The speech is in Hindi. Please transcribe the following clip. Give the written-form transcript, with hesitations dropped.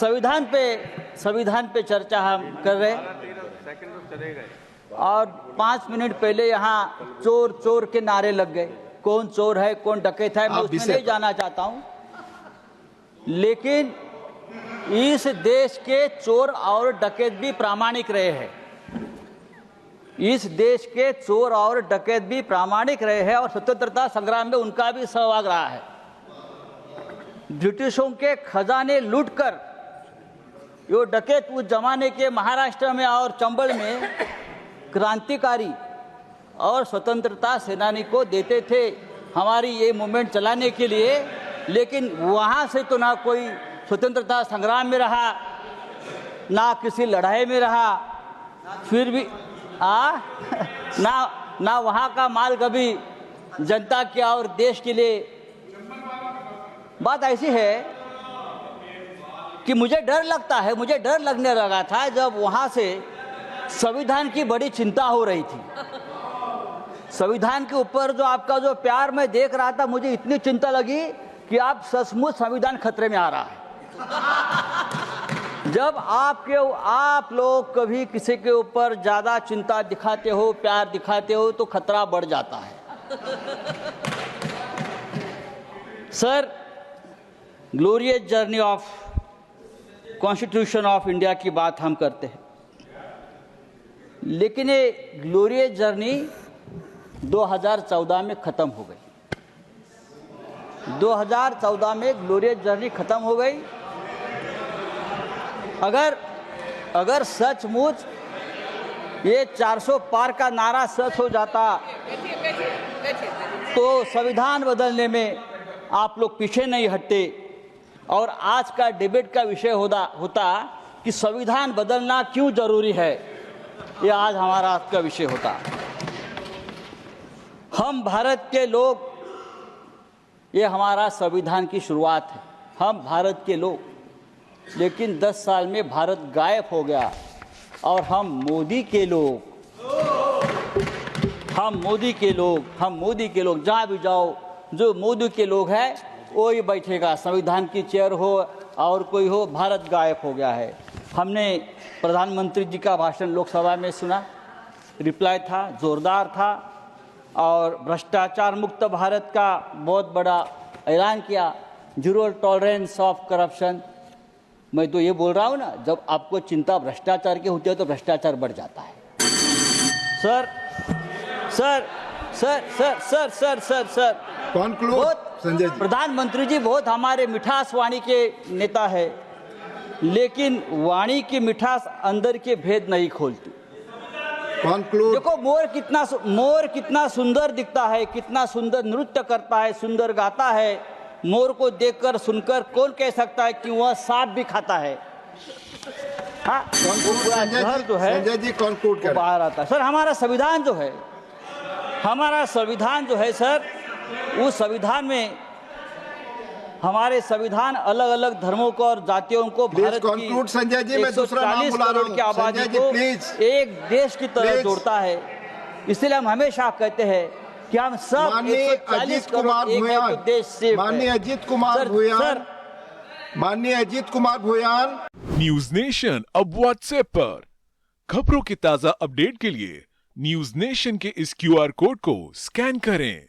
संविधान पे चर्चा हम कर रहे हैं और 5 मिनट पहले यहाँ चोर चोर के नारे लग गए। कौन चोर है, कौन डकैत है, मैं उसमें नहीं जाना चाहता हूँ, लेकिन इस देश के चोर और डकैत भी प्रामाणिक रहे हैं। इस देश के चोर और डकैत भी प्रामाणिक रहे हैं और स्वतंत्रता संग्राम में उनका भी सहभाग रहा है। ब्रिटिशों के खजाने लूटकर यो डकैत उस जमाने के महाराष्ट्र में और चंबल में क्रांतिकारी और स्वतंत्रता सेनानी को देते थे हमारी ये मूवमेंट चलाने के लिए, लेकिन वहाँ से तो ना कोई स्वतंत्रता संग्राम में रहा, ना किसी लड़ाई में रहा, फिर भी ना वहाँ का माल कभी जनता के और देश के लिए। बात ऐसी है कि मुझे डर लगने लगा था जब वहाँ से संविधान की बड़ी चिंता हो रही थी। संविधान के ऊपर जो आपका जो प्यार मैं देख रहा था, मुझे इतनी चिंता लगी कि आप सचमुच संविधान खतरे में आ रहा है। जब आप लोग कभी किसी के ऊपर ज्यादा चिंता दिखाते हो, प्यार दिखाते हो, तो खतरा बढ़ जाता है। Sir, glorious journey of constitution of India की बात हम करते हैं, लेकिन ये ग्लोरियस जर्नी 2014 में खत्म हो गई। 2014 में ग्लोरियस जर्नी खत्म हो गई। अगर सचमुच ये 400 पार का नारा सच हो जाता तो संविधान बदलने में आप लोग पीछे नहीं हटते और आज का डिबेट का विषय होता कि संविधान बदलना क्यों जरूरी है, ये आज हमारा आज का विषय होता। हम भारत के लोग, ये हमारा संविधान की शुरुआत है, हम भारत के लोग, लेकिन 10 साल में भारत गायब हो गया और हम मोदी के लोग जहाँ भी जाओ, जो मोदी के लोग हैं वो ही बैठेगा, संविधान की चेयर हो और कोई हो, भारत गायब हो गया है। हमने प्रधानमंत्री जी का भाषण लोकसभा में सुना, रिप्लाई था, जोरदार था और भ्रष्टाचार मुक्त भारत का बहुत बड़ा ऐलान किया, जीरो टॉलरेंस ऑफ करप्शन। मैं तो ये बोल रहा हूँ ना, जब आपको चिंता भ्रष्टाचार की होती है तो भ्रष्टाचार बढ़ जाता है। सर संजय जी, प्रधानमंत्री जी बहुत हमारे मिठास वाणी के नेता है, लेकिन वाणी की मिठास अंदर के भेद नहीं खोलती। देखो मोर कितना सुंदर दिखता है, कितना सुंदर नृत्य करता है, सुंदर गाता है। मोर को देखकर सुनकर कौन कह सकता है कि वह सांप भी खाता है? हाँ, घर जो है संजय जी कॉन्क्लूड कर बाहर आता है। सर, हमारा संविधान जो है सर, उस संविधान में हमारे संविधान अलग अलग धर्मों को और जातियों को, भारत की संजय जी, मैं दूसरा नाम 140 बुला रहा करोड़ हूं। की आबादी संजय जी, को प्लीज। एक देश की तरह प्लीज। जोड़ता है। इसलिए हम हमेशा कहते हैं कि हम सब माननीय 140 अजीत कुमार करोड़ एक है तो देश से। माननीय अजीत कुमार भूयान। न्यूज नेशन अब व्हाट्सएप पर खबरों की ताजा अपडेट के लिए न्यूज नेशन के इस QR कोड को स्कैन करें।